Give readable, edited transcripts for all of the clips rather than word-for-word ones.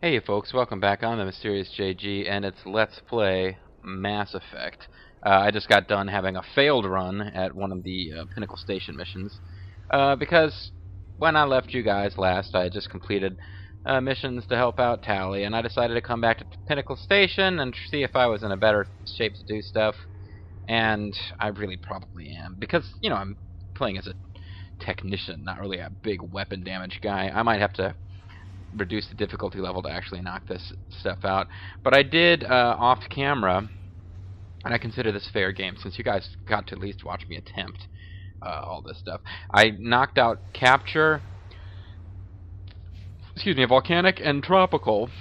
Hey folks, welcome back. I'm the Mysterious JG, and it's Let's Play Mass Effect. I just got done having a failed run at one of the Pinnacle Station missions, because when I left you guys last, I had just completed missions to help out Tali, and I decided to come back to Pinnacle Station and see if I was in a better shape to do stuff, and I really probably am, because, you know, I'm playing as a technician, not really a big weapon damage guy. I might have to reduce the difficulty level to actually knock this stuff out. But I did off camera, and I consider this fair game since you guys got to at least watch me attempt all this stuff. I knocked out Capture, Volcanic and Tropical.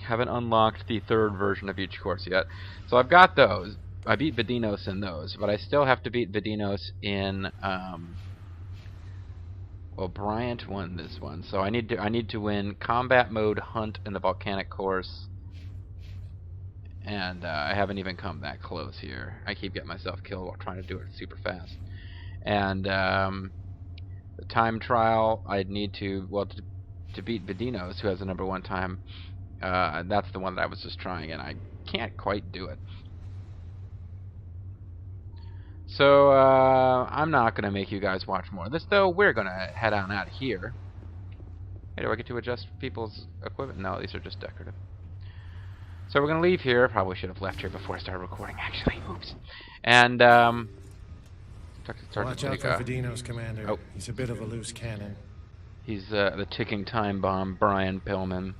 Haven't unlocked the third version of each course yet. So I've got those. I beat Vidinos in those, but I still have to beat Vidinos in well, Bryant won this one, so I need to win Combat Mode, Hunt, and the Volcanic course, and I haven't even come that close here. I keep getting myself killed while trying to do it super fast. And the time trial, I'd need to beat Vidinos, who has the #1 time. That's the one that I was just trying, and I can't quite do it. So, I'm not going to make you guys watch more of this, though. We're going to head on out here. Hey, do I get to adjust people's equipment? No, these are just decorative. So we're going to leave here. Probably should have left here before I started recording, actually. Oops. And, watch out for Vidinos, Commander. Oh. He's a bit of a loose cannon. He's the ticking time bomb, Brian Pillman.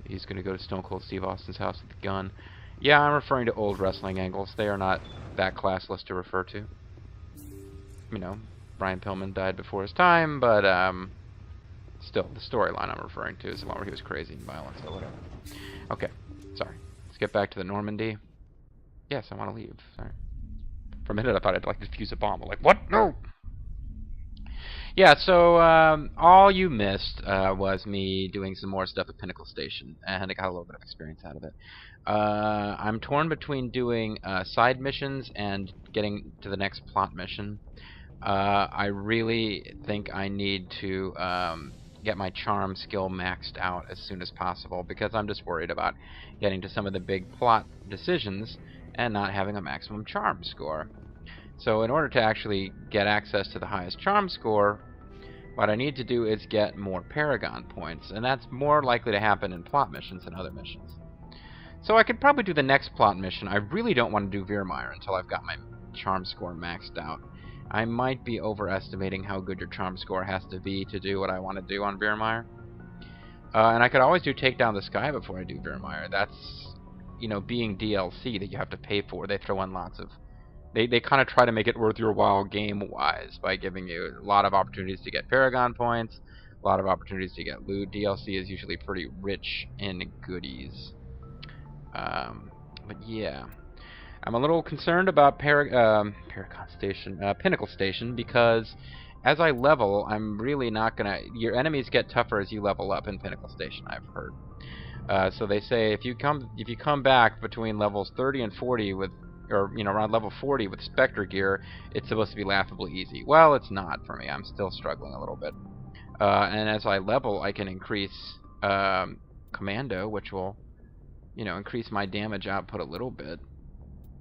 He's going to go to Stone Cold Steve Austin's house with the gun. Yeah, I'm referring to old wrestling angles. They are not that classless to refer to. You know, Brian Pillman died before his time, but still, the storyline I'm referring to is the one where he was crazy and violent, so whatever. Okay, sorry. Let's get back to the Normandy. Yes, I want to leave. Sorry. For a minute, I thought I'd like defuse a bomb. I'm like, what? No! Yeah, so all you missed was me doing some more stuff at Pinnacle Station, and I got a little bit of experience out of it. I'm torn between doing side missions and getting to the next plot mission. I really think I need to get my charm skill maxed out as soon as possible, because I'm just worried about getting to some of the big plot decisions and not having a maximum charm score. So in order to actually get access to the highest charm score, what I need to do is get more Paragon points, and that's more likely to happen in plot missions than other missions. So I could probably do the next plot mission. I really don't want to do Virmire until I've got my charm score maxed out. I might be overestimating how good your charm score has to be to do what I want to do on Virmire. And I could always do Take Down the Sky before I do Virmire. That's, you know, being DLC that you have to pay for. They throw in lots of... They kind of try to make it worth your while game-wise by giving you a lot of opportunities to get Paragon points, a lot of opportunities to get loot. DLC is usually pretty rich in goodies. But yeah, I'm a little concerned about Paragon Station, Pinnacle Station, because as I level, I'm really not gonna... Your enemies get tougher as you level up in Pinnacle Station, I've heard. So they say if you come back between levels 30 and 40 with... or, you know, around level 40 with Spectre gear, it's supposed to be laughably easy. Well, it's not for me. I'm still struggling a little bit. And as I level, I can increase Commando, which will, you know, increase my damage output a little bit,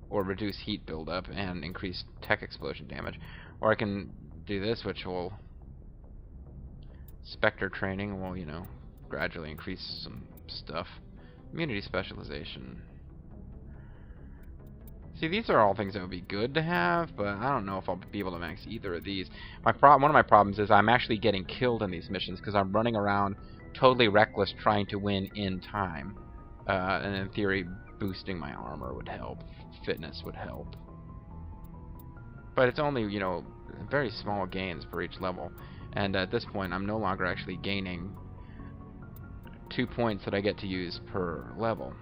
or reduce heat buildup and increase tech explosion damage. Or I can do this, which will... Spectre training will, you know, gradually increase some stuff. Immunity specialization... See, these are all things that would be good to have, but I don't know if I'll be able to max either of these. One of my problems is I'm actually getting killed in these missions because I'm running around totally reckless trying to win in time. And in theory, boosting my armor would help. Fitness would help. But it's only, you know, very small gains for each level. And at this point, I'm no longer actually gaining 2 points that I get to use per level.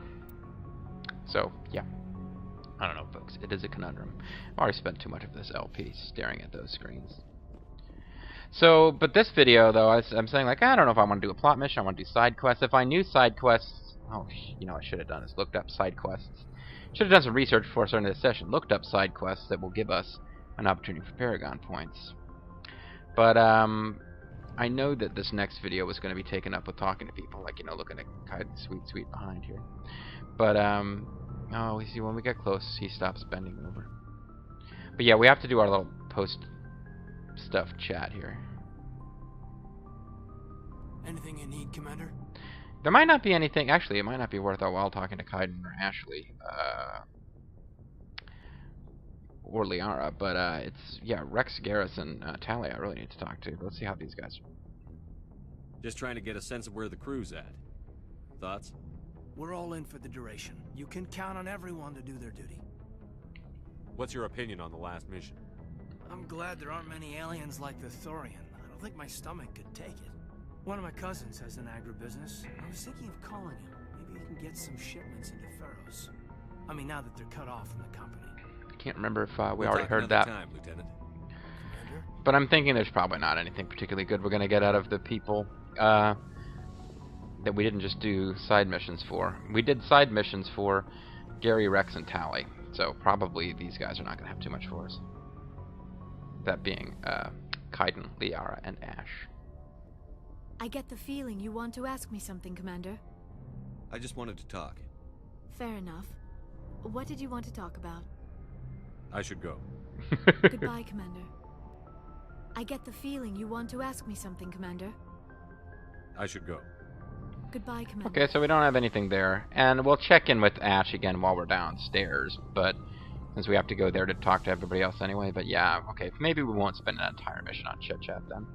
So, yeah. I don't know, folks. It is a conundrum. I've already spent too much of this LP staring at those screens. So, but this video, though, I'm saying, like, I don't know if I want to do a plot mission. I want to do side quests. If I knew side quests... Oh, you know what I should have done is looked up side quests. Should have done some research before starting this session. Looked up side quests that will give us an opportunity for Paragon points. But, I know that this next video was going to be taken up with talking to people, like, you know, looking at Kaiden's sweet behind here. But, oh, we see when we get close, he stops bending over. But yeah, we have to do our little post-stuff chat here. Anything you need, Commander? There might not be anything. Actually, it might not be worth our while talking to Kaiden or Ashley. Or Liara, but it's, yeah, Wrex, Garrus, and Tali I really need to talk to. Let's see how these guys are. Just trying to get a sense of where the crew's at. Thoughts? We're all in for the duration. You can count on everyone to do their duty. What's your opinion on the last mission? I'm glad there aren't many aliens like the Thorian. I don't think my stomach could take it. One of my cousins has an agribusiness. I was thinking of calling him. Maybe he can get some shipments into Pharaohs. I mean, now that they're cut off from the company. Can't remember if we We'll already talk heard another that. time, Lieutenant. Commander? But I'm thinking there's probably not anything particularly good we're going to get out of the people that we didn't just do side missions for. We did side missions for Gary, Wrex, and Tali. So probably these guys are not going to have too much for us. That being Kaiden, Liara, and Ash. I get the feeling you want to ask me something, Commander. I just wanted to talk. Fair enough. What did you want to talk about? I should go. Goodbye, Commander. I get the feeling you want to ask me something, Commander. I should go. Goodbye, Commander. Okay, so we don't have anything there. And we'll check in with Ash again while we're downstairs, but since we have to go there to talk to everybody else anyway. But yeah, okay, maybe we won't spend an entire mission on chit chat then.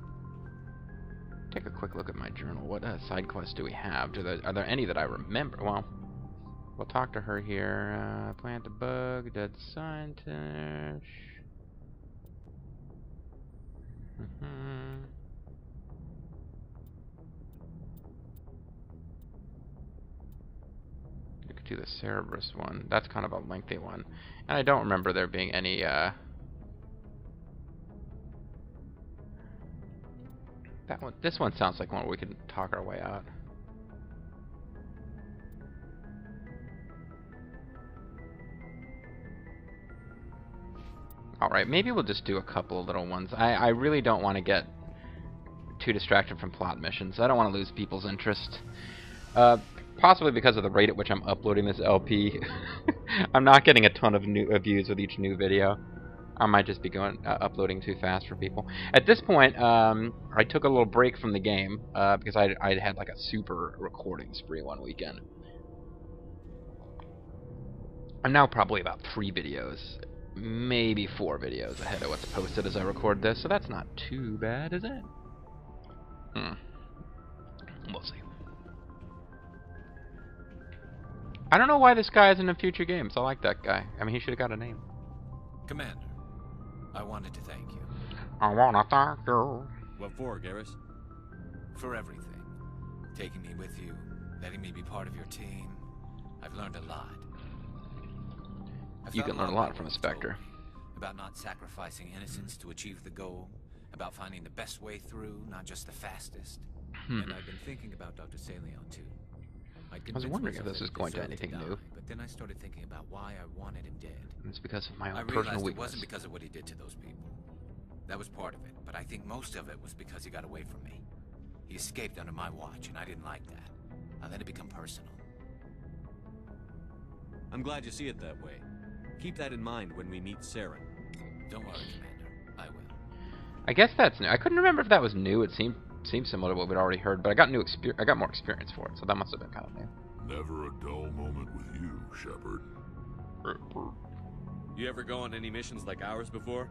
Take a quick look at my journal. What side quests do we have? Are there any that I remember? Well, we'll talk to her here. Plant a bug, dead scientist. You could do the Cerberus one. That's kind of a lengthy one. And I don't remember there being any, this one sounds like one we can talk our way out. Alright, maybe we'll just do a couple of little ones. I really don't want to get too distracted from plot missions. I don't want to lose people's interest. Possibly because of the rate at which I'm uploading this LP. I'm not getting a ton of new views with each new video. I might just be uploading too fast for people. At this point, I took a little break from the game because I had like a super recording spree one weekend. I'm now probably about 3 videos, maybe 4 videos ahead of what's posted as I record this, so that's not too bad, is it? We'll see. I don't know why this guy isn't in future games. I like that guy. I mean, he should have got a name. Commander, I wanted to thank you. I wanna thank you. What for, Garrus? For everything. Taking me with you, letting me be part of your team. I've learned a lot. You can learn a lot from a Spectre. About not sacrificing innocence to achieve the goal. About finding the best way through, not just the fastest. And I've been thinking about Dr. Saleon too. I was wondering if this is going to anything new. But then I started thinking about why I wanted him dead. It's because of my own I personal realized weakness. it wasn't because of what he did to those people. That was part of it, but I think most of it was because he got away from me. He escaped under my watch, and I didn't like that. I let it become personal. I'm glad you see it that way. Keep that in mind when we meet Saren. Don't worry, Commander. I will. I guess that's new. I couldn't remember if that was new. It seemed similar to what we'd already heard, but I got I got more experience for it, so that must have been kind of new. Never a dull moment with you, Shepard. You ever go on any missions like ours before?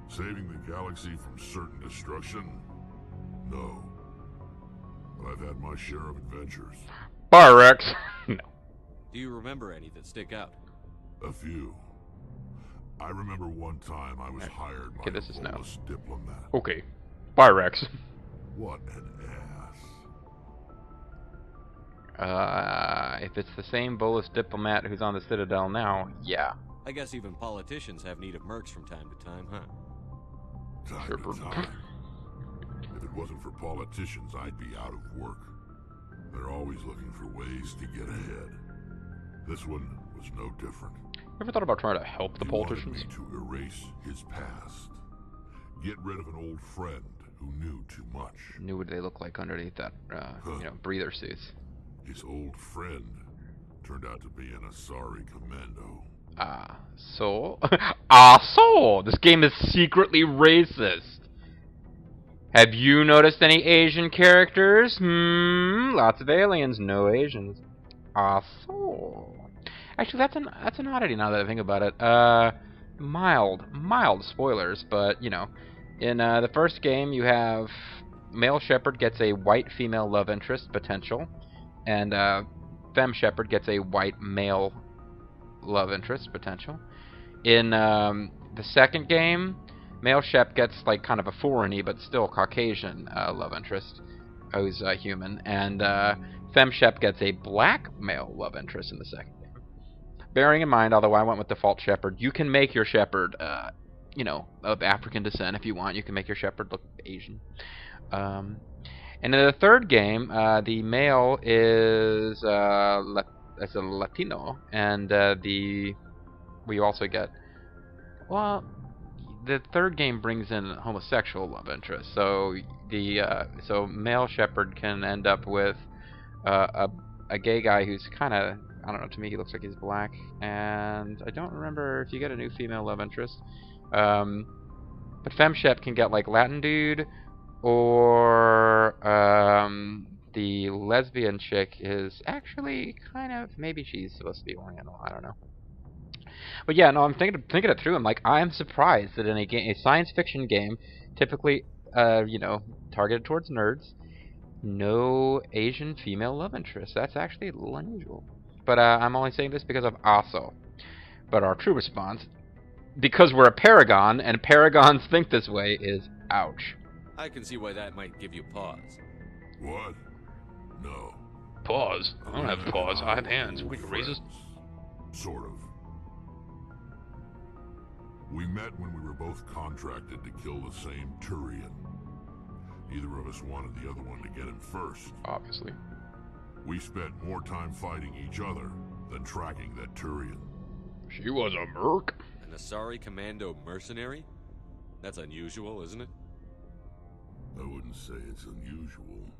Saving the galaxy from certain destruction? No. But I've had my share of adventures. Bye, Wrex. No. Do you remember any that stick out? A few. I remember one time I was hired by Okay, this is a no. Volus diplomat. Okay. Bye, Wrex. What an ass. If it's the same Volus diplomat who's on the Citadel now, yeah. I guess even politicians have need of mercs from time to time, huh? Time to time. If it wasn't for politicians, I'd be out of work. They're always looking for ways to get ahead. This one was no different. Ever thought about trying to help the He wanted politicians? me to erase his past. Get rid of an old friend who knew too much. Knew what they look like underneath that, breather suits. His old friend turned out to be an Asari commando. So this game is secretly racist. Have you noticed any Asian characters? Lots of aliens, no Asians. So actually, that's an oddity now that I think about it. Mild spoilers, but you know, in the first game you have male shepherd gets a white female love interest potential, and femme shepherd gets a white male love interest potential. In the second game, male shep gets like kind of a foreign-y but still Caucasian love interest, who's human, and femme shep gets a black male love interest in the second game. Bearing in mind, although I went with default shepherd, you can make your shepherd, of African descent if you want. You can make your shepherd look Asian. And in the third game, the male is a Latino, and we also get, well, the third game brings in homosexual love interest. So so male shepherd can end up with a gay guy who's kind of, I don't know, to me he looks like he's black, and I don't remember if you get a new female love interest. But femme shep can get like Latin dude, or the lesbian chick is actually kind of, maybe she's supposed to be Oriental, I don't know. But yeah, no, I'm thinking it through. I'm like, I'm surprised that in a science fiction game, typically, targeted towards nerds, no Asian female love interest. That's actually a little unusual. But I'm only saying this because of Aso. But our true response, because we're a paragon and paragons think this way, is ouch. I can see why that might give you pause. What? No. Pause? I don't have paws. I have hands. We racist. Sort of. We met when we were both contracted to kill the same Turian. Neither of us wanted the other one to get him first. Obviously. We spent more time fighting each other than tracking that Turian. She was a merc. An Asari commando mercenary? That's unusual, isn't it? I wouldn't say it's unusual.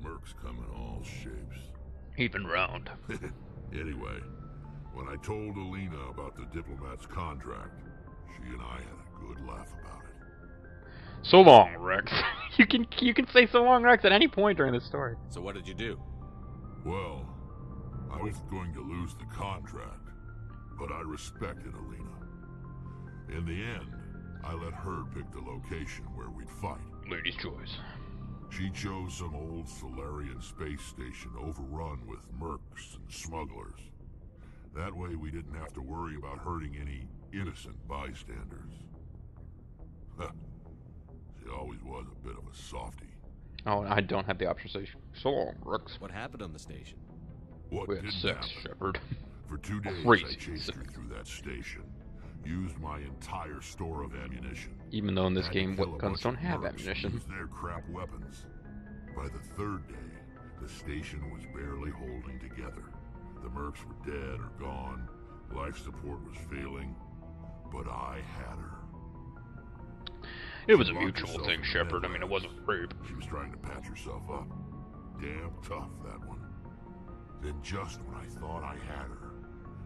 Mercs come in all shapes. Even round. Anyway, when I told Alina about the diplomat's contract, she and I had a good laugh about it. So long, Wrex. you can say so long, Wrex, at any point during this story. So what did you do? Well, I was going to lose the contract, but I respected Alina. In the end, I let her pick the location where we'd fight. Lady's choice. She chose some old Solarian space station overrun with mercs and smugglers. That way we didn't have to worry about hurting any innocent bystanders. She always was a bit of a softie. Oh, I don't have the option to say so long, Wrex. What happened on the station? What We had didn't sex, happen? Shepard. For 2 days, Crazy I chased sex. her through that station. Used my entire store of ammunition. Even though in this Had to game, kill a what guns bunch don't of have mercs and ammunition. use their crap weapons. By the third day, the station was barely holding together. The mercs were dead or gone. Life support was failing. But I had her. It was a She locked mutual herself thing, in the Shepard. I mean, it Netherlands. wasn't rape. She was trying to patch herself up. Damn tough, that one. Then just when I thought I had her,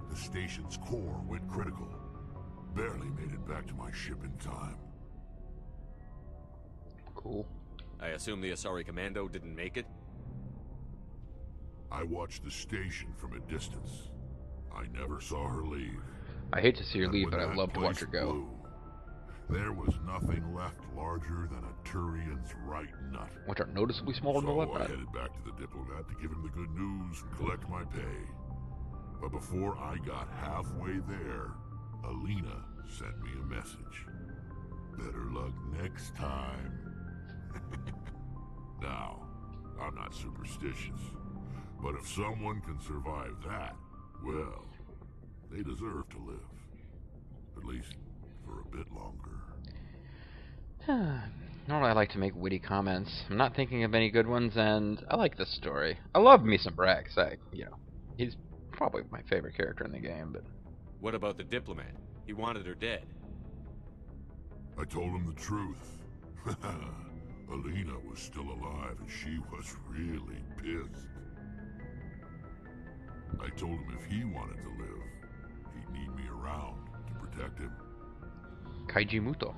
the station's core went critical. Barely made it back to my ship in time. Cool. I assume the Asari commando didn't make it? I watched the station from a distance. I never saw her leave. I hate to see her And leave, when but I that love to watch her place go. blew, there was nothing left larger than a Turian's right nut. Which are noticeably smaller than the So left I side. headed back to the diplomat to give him the good news and collect my pay. But before I got halfway there, Alina sent me a message. Better luck next time. Now, I'm not superstitious, but if someone can survive that, well, they deserve to live. At least for a bit longer. Normally I like to make witty comments. I'm not thinking of any good ones, and I like this story. I love me some Wrex. He's probably my favorite character in the game, but... What about the diplomat? He wanted her dead. I told him the truth. Lena was still alive and she was really pissed. I told him if he wanted to live, he'd need me around to protect him. Kaiji Muto.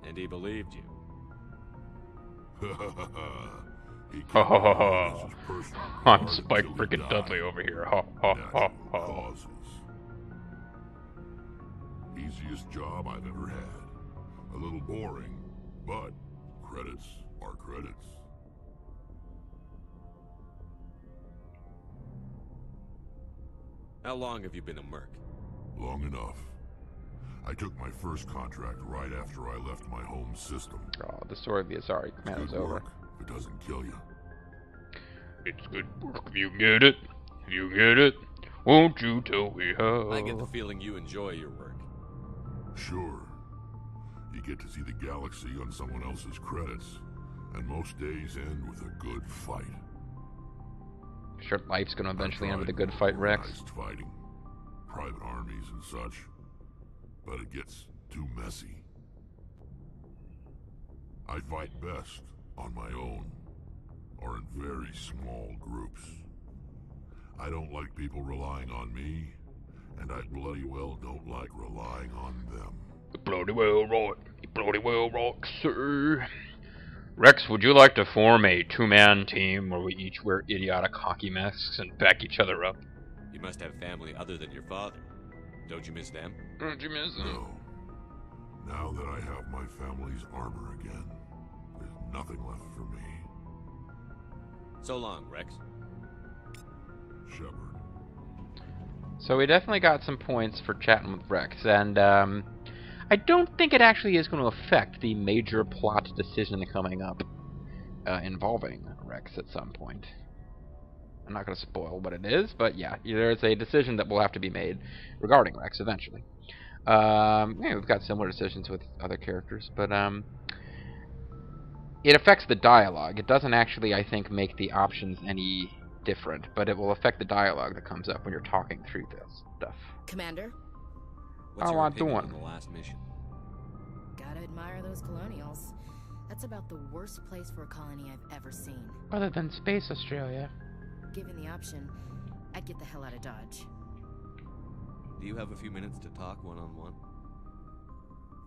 And he believed you. He Ha ha ha kept ha. it as his personal I'm guard Spike until he freaking died. Dudley over here. Ha ha ha Natural ha. causes. Easiest job I've ever had. A little boring, but credits are credits. How long have you been a merc? Long enough. I took my first contract right after I left my home system. Oh, the story of the Azari It's Commando's good over. work if it doesn't kill you. It's good work if you get it. If you get it, won't you tell me how? I get the feeling you enjoy your work. Sure. You get to see the galaxy on someone else's credits, and most days end with a good fight. Sure, life's gonna eventually end with a I've tried good fight, Wrex. organized fighting, private armies and such, but it gets too messy. I fight best on my own, or in very small groups. I don't like people relying on me, and I bloody well don't like relying on them. Bloody well right. Bloody well right, sir. Wrex, would you like to form a two-man team where we each wear idiotic hockey masks and back each other up? You must have family other than your father. Don't you miss them? Don't you miss No. Now that I have my family's armor again, there's nothing left for me. So long, Wrex. Shepard. So we definitely got some points for chatting with Wrex, and I don't think it actually is going to affect the major plot decision coming up involving Wrex at some point. I'm not going to spoil what it is, but yeah, there's a decision that will have to be made regarding Wrex eventually. Yeah, we've got similar decisions with other characters, but it affects the dialogue. It doesn't actually, I think, make the options any different, but it will affect the dialogue that comes up when you're talking through this stuff. Commander, What's I your want opinion doing. on the last mission? gotta admire those colonials. That's about the worst place for a colony I've ever seen. Other than space, Australia. Given the option, I'd get the hell out of Dodge. Do you have a few minutes to talk one-on-one?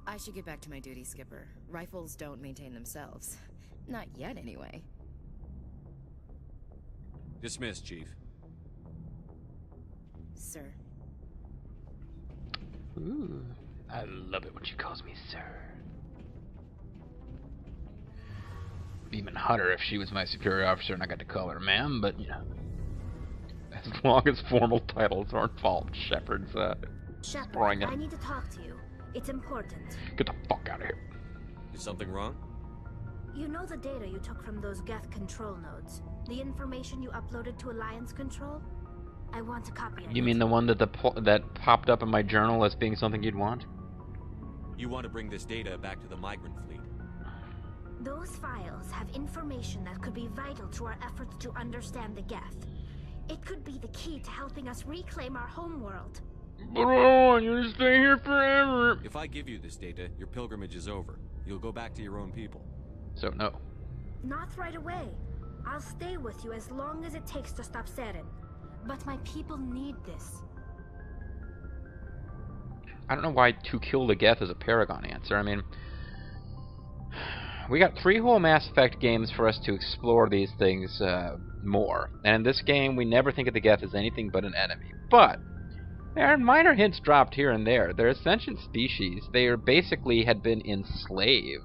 I should get back to my duty, Skipper. Rifles don't maintain themselves. Not yet, anyway. Dismissed, Chief. Sir. Ooh, I love it when she calls me sir. Be even hotter if she was my superior officer and I got to call her ma'am, but, you know, as long as formal titles aren't involved, Shepard's, Shepard, throwing it. I need to talk to you. It's important. Get the fuck out of here. Is something wrong? You know the data you took from those Geth control nodes? The information you uploaded to Alliance Control? I want a copy of it. You mean the one that that popped up in my journal as being something you'd want? You want to bring this data back to the migrant fleet. Those files have information that could be vital to our efforts to understand the Geth. It could be the key to helping us reclaim our homeworld. But I don't want you to stay here forever. If I give you this data, your pilgrimage is over. You'll go back to your own people. So, no. Not right away. I'll stay with you as long as it takes to stop Seren. But my people need this. I don't know why to kill the Geth is a Paragon answer. I mean, we got 3 whole Mass Effect games for us to explore these things more. And in this game, we never think of the Geth as anything but an enemy. But there are minor hints dropped here and there. They're a sentient species. They are basically had been enslaved.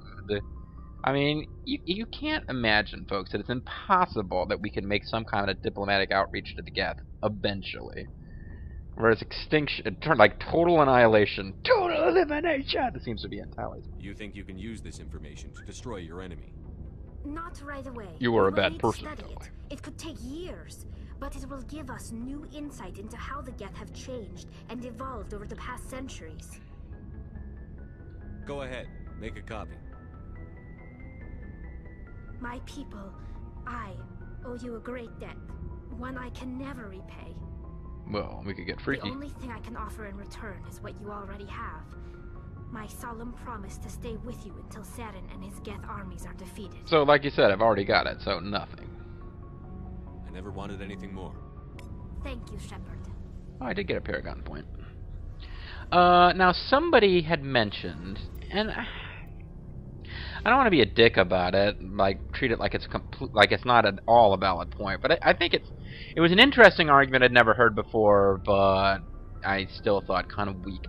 I mean, you can't imagine, folks, that it's impossible that we can make some kind of diplomatic outreach to the Geth eventually. Whereas extinction, like total annihilation, total elimination, it seems to be in Tali'Zorah. You think you can use this information to destroy your enemy? Not right away. You are a We will bad need person, to study Tali. it. It could take years, but it will give us new insight into how the Geth have changed and evolved over the past centuries. Go ahead. Make a copy. My people, I owe you a great debt. One I can never repay. Well, we could get freaky. The only thing I can offer in return is what you already have. My solemn promise to stay with you until Saren and his Geth armies are defeated. So, like you said, I've already got it, so nothing. I never wanted anything more. Thank you, Shepard. Oh, I did get a Paragon point. Now somebody had mentioned, and I don't want to be a dick about it, like treat it like it's like it's not at all a valid point, but I think it was an interesting argument I'd never heard before, but I still thought kind of weak.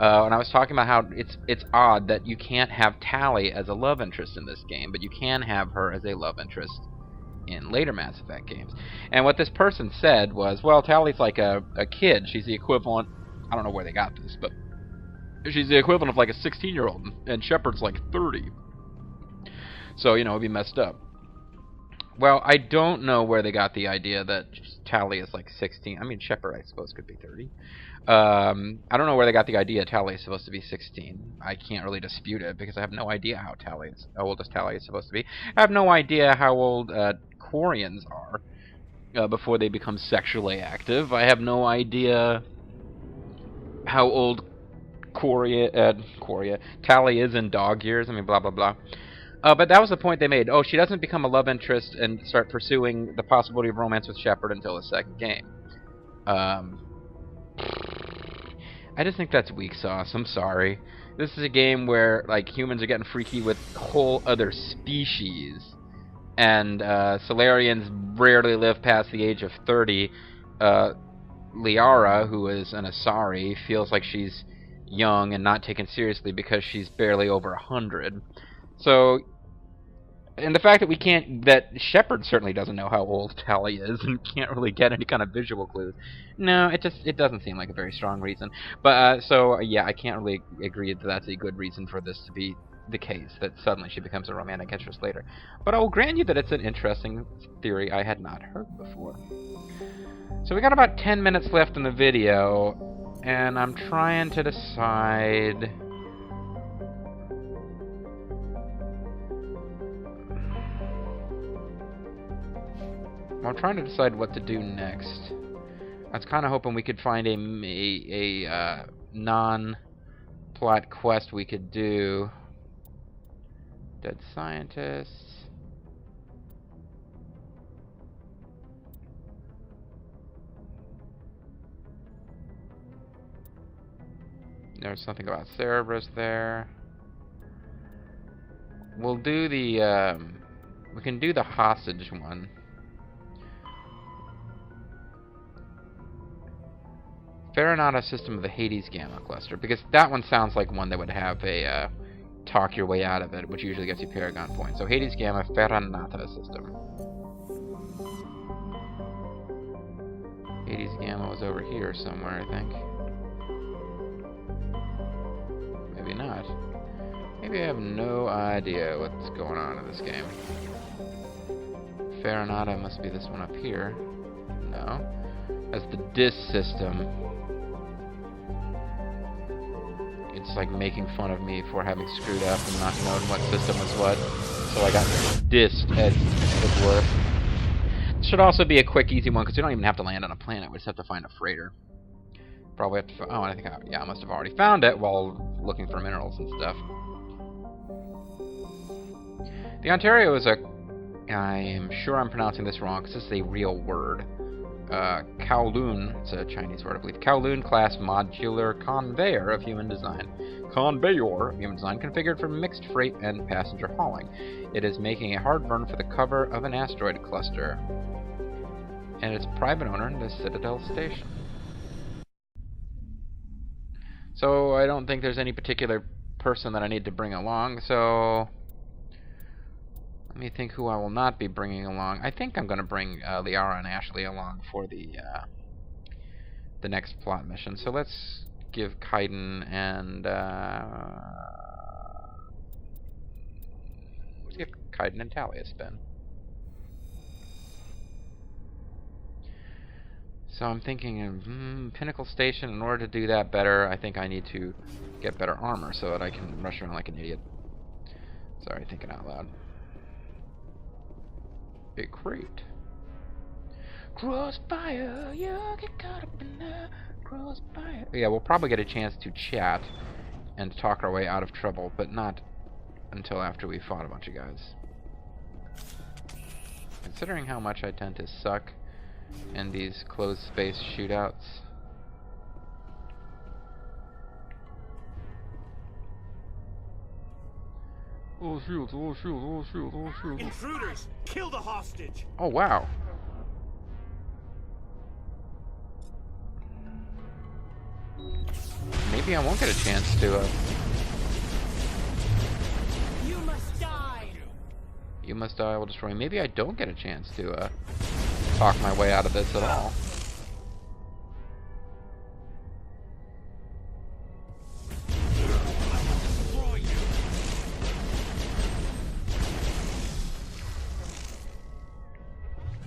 And I was talking about how it's odd that you can't have Tali as a love interest in this game, but you can have her as a love interest in later Mass Effect games. And what this person said was, well, Tali's like a kid. She's the equivalent, I don't know where they got this, but she's the equivalent of like a 16-year-old, and Shepard's like 30. So, you know, it'd be messed up. Well, I don't know where they got the idea that Tali is like 16. I mean, Shepard, I suppose, could be 30. I don't know where they got the idea Tali is supposed to be 16. I can't really dispute it because I have no idea how old Tali is supposed to be. I have no idea how old Quarians are before they become sexually active. I have no idea how old Tali is in dog years. I mean, blah, blah, blah. But that was the point they made. Oh, she doesn't become a love interest and start pursuing the possibility of romance with Shepard until the second game. I just think that's weak sauce. I'm sorry. This is a game where like humans are getting freaky with whole other species, and Solarians rarely live past the age of 30. Liara, who is an Asari, feels like she's young and not taken seriously because she's barely over 100. So, and the fact that Shepard certainly doesn't know how old Tali is and can't really get any kind of visual clues. No, it doesn't seem like a very strong reason. But, so, yeah, I can't really agree that that's a good reason for this to be the case, that suddenly she becomes a romantic interest later. But I will grant you that it's an interesting theory I had not heard before. So we got about 10 minutes left in the video, and I'm trying to decide... I'm trying to decide what to do next. I was kind of hoping we could find a non-plot quest we could do. Dead scientists. There's something about Cerberus there. We'll do the, we can do the hostage one. Farinata system of the Hades Gamma cluster, because that one sounds like one that would have a talk your way out of it, which usually gets you Paragon points. So Hades Gamma Farinata system. Hades Gamma was over here somewhere, I think. Maybe not. Maybe I have no idea what's going on in this game. Farinata must be this one up here. No. That's the DIS system. It's like making fun of me for having screwed up and not knowing what system was what. So I got dissed as it were. This should also be a quick, easy one, because we don't even have to land on a planet. We just have to find a freighter. Probably have to... Oh, I think I must have already found it while looking for minerals and stuff. The Ontario is a... I am sure I'm pronouncing this wrong, because this is a real word. Kowloon, it's a Chinese word, I believe. Kowloon class modular conveyor of human design. Conveyor of human design configured for mixed freight and passenger hauling. It is making a hard burn for the cover of an asteroid cluster. And its private owner in the Citadel Station. So I don't think there's any particular person that I need to bring along, so... Let me think who I will not be bringing along. I think I'm going to bring Liara and Ashley along for the next plot mission. So let's give Kaiden and let's give Kaiden and Tali a spin. So I'm thinking of Pinnacle Station. In order to do that better, I think I need to get better armor so that I can rush around like an idiot. Sorry, thinking out loud. A crate. Crossfire, you get caught up in the crossfire. Yeah, we'll probably get a chance to chat and talk our way out of trouble, but not until after we fought a bunch of guys. Considering how much I tend to suck in these closed space shootouts. Oh shields, oh shields, oh shields, oh shields. Intruders! Kill the hostage! Oh wow. Maybe I won't get a chance to You must die! You must die, I will destroy. Maybe I don't get a chance to talk my way out of this at all.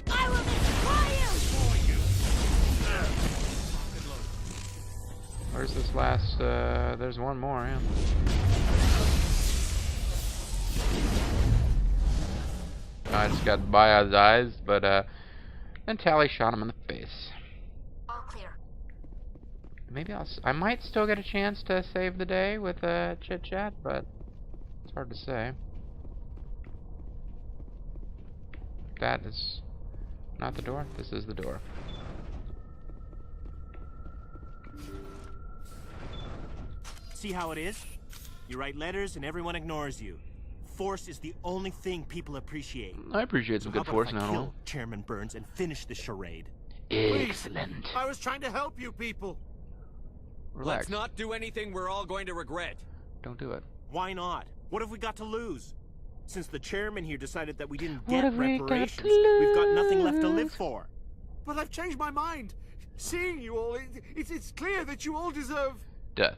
I will destroy you! Where's this last, there's one more, yeah. I just got by his eyes, but, then Tali shot him in the face. All clear. Maybe I might still get a chance to save the day with, Chit Chat, but it's hard to say. That is not the door. This is the door. See how it is? You write letters and everyone ignores you. Force is the only thing people appreciate. I appreciate some good force now. now. Kill Chairman Burns and finish the charade. Excellent. I was trying to help you people! Relax. Let's not do anything we're all going to regret. Don't do it. Why not? What have we got to lose? Since the chairman here decided that we didn't What get have we got to reparations, we've got nothing left to live lose? for. But I've changed my mind! Seeing you all, it's clear that you all deserve... Death.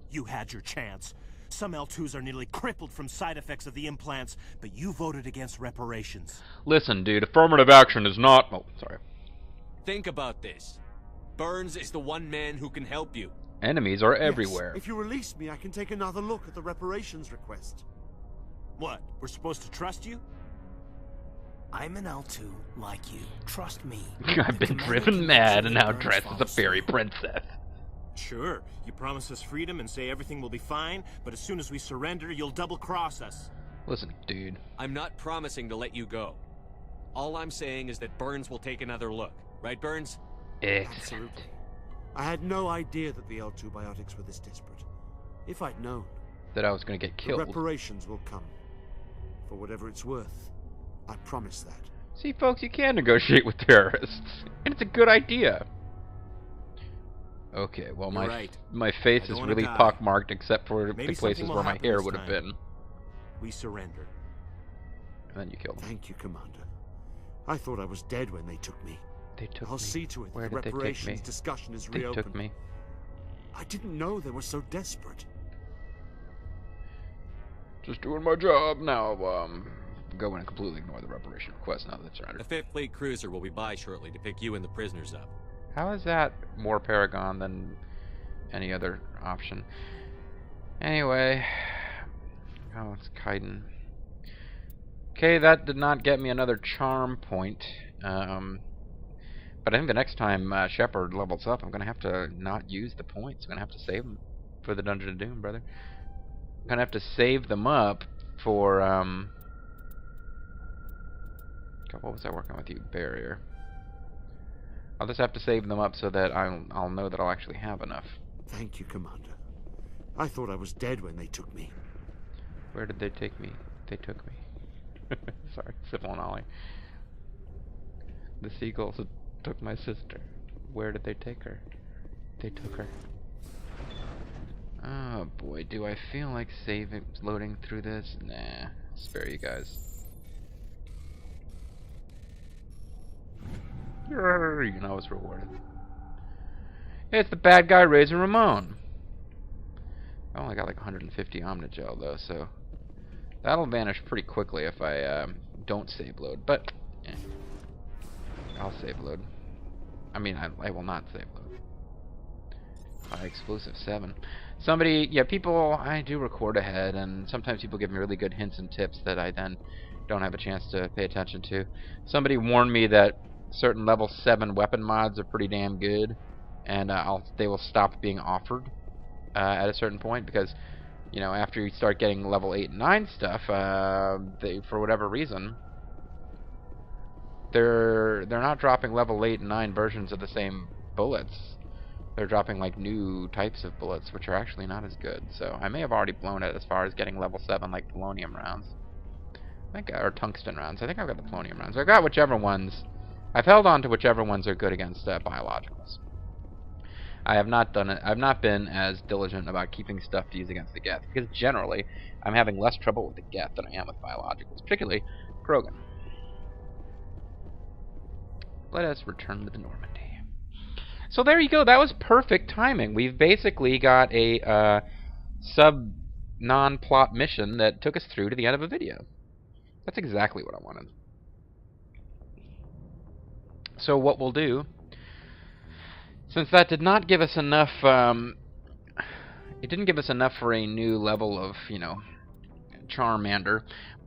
You had your chance. Some L2s are nearly crippled from side effects of the implants, but you voted against reparations. Listen, dude, affirmative action is not... Oh, sorry. Think about this. Burns is the one man who can help you. Enemies are everywhere. If you release me, I can take another look at the reparations request. What? We're supposed to trust you? I'm an L2 like you. Trust me. I've been driven mad and now dressed as a fairy princess. Sure, you promise us freedom and say everything will be fine, but as soon as we surrender, you'll double-cross us. Listen, dude. I'm not promising to let you go. All I'm saying is that Burns will take another look. Right, Burns? Excellent. Absolutely. I had no idea that the L2 biotics were this desperate. If I'd known, That I was gonna get the killed. reparations will come. For whatever it's worth. I promise that. See, folks, you can negotiate with terrorists. And it's a good idea. Okay, well, You're right. my face I is don't wanna really die. pockmarked except for Maybe the places something will where my happen hair this would have time. been. We surrender. And then you killed me. Thank you, Commander. I thought I was dead when they took me. They took I'll me. see to it Where the did they take me? reparations discussion is They reopened. took me. I didn't know they were so desperate. Just doing my job now. Go in and completely ignore the reparation request now that it's The surrendered. 5th Fleet cruiser will be by shortly to pick you and the prisoners up. How is that more Paragon than any other option? Anyway. Oh, it's Kaiden. Okay, that did not get me another charm point. But I think the next time Shepard levels up, I'm going to have to not use the points. I'm going to have to save them for the Dungeon of Doom, brother. I'm going to have to save them up for, God, what was I working with you? Barrier. I'll just have to save them up so that I'll know that I'll actually have enough. Thank you, Commander. I thought I was dead when they took me. Where did they take me? They took me. Sorry, Sybil and Ollie. The seagulls took my sister. Where did they take her? They took her. Oh boy, do I feel like saving, loading through this? Nah, spare you guys. Yay, and I was rewarded. It's the bad guy Razor Ramon. I only got like 150 Omnigel though, so that'll vanish pretty quickly if I don't save load. But I'll save load. I mean, I will not save load. High explosive 7. Somebody, yeah, people, I do record ahead, and sometimes people give me really good hints and tips that I then don't have a chance to pay attention to. Somebody warned me that certain level 7 weapon mods are pretty damn good, and they will stop being offered at a certain point, because, you know, after you start getting level 8 and 9 stuff, for whatever reason, they're not dropping level 8 and 9 versions of the same bullets. They're dropping like new types of bullets, which are actually not as good. So I may have already blown it as far as getting level 7 like polonium rounds. I think, or tungsten rounds. I think I've got the polonium rounds. I've got whichever ones. I've held on to whichever ones are good against biologicals. I have not done it. I've not been as diligent about keeping stuff to use against the Geth, because generally I'm having less trouble with the Geth than I am with biologicals, particularly Krogan. Let us return to the Normandy. So there you go. That was perfect timing. We've basically got a non-plot mission that took us through to the end of a video. That's exactly what I wanted. So what we'll do, since that did not give us enough, it didn't give us enough for a new level of, you know, Charmander,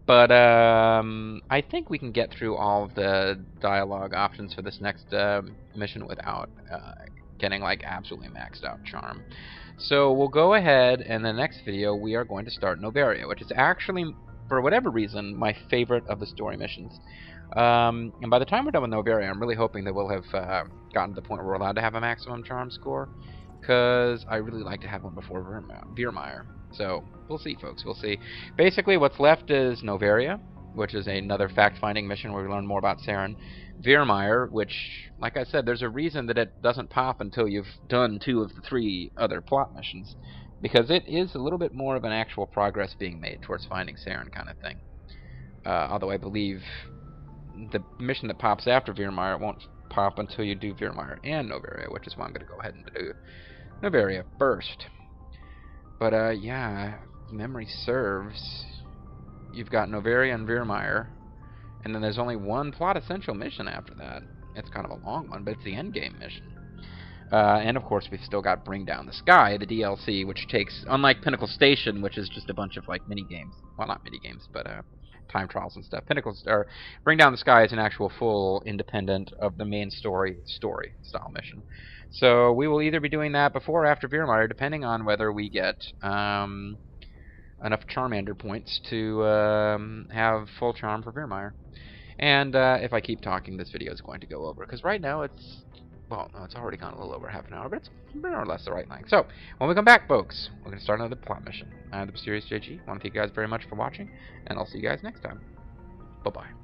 but I think we can get through all of the dialogue options for this next mission without getting like absolutely maxed out charm. So we'll go ahead, and in the next video we are going to start Noveria, which is actually, for whatever reason, my favorite of the story missions. And by the time we're done with Noveria, I'm really hoping that we'll have gotten to the point where we're allowed to have a maximum charm score, because I really like to have one before Virmire. So, we'll see, folks, we'll see. Basically, what's left is Noveria, which is another fact-finding mission where we learn more about Saren. Virmire, which, like I said, there's a reason that it doesn't pop until you've done 2 of the 3 other plot missions, because it is a little bit more of an actual progress being made towards finding Saren kind of thing. Although I believe the mission that pops after Virmire won't pop until you do Virmire and Noveria, which is why I'm going to go ahead and do Noveria first. But, yeah, if memory serves, you've got Noveria and Virmire, and then there's only one plot essential mission after that. It's kind of a long one, but it's the endgame mission. And, of course, we've still got Bring Down the Sky, the DLC, which takes, unlike Pinnacle Station, which is just a bunch of, like, mini-games. Well, not mini-games, but, time trials and stuff. Bring Down the Sky is an actual full independent of the main story style mission. So we will either be doing that before or after Virmire, depending on whether we get enough Charmander points to have full charm for Virmire. And if I keep talking, this video is going to go over, because right now it's, well, no, it's already gone a little over half an hour, but it's more or less the right length. So when we come back, folks, we're going to start another plot mission. I'm the Mysterious JG. I want to thank you guys very much for watching, and I'll see you guys next time. Bye-bye.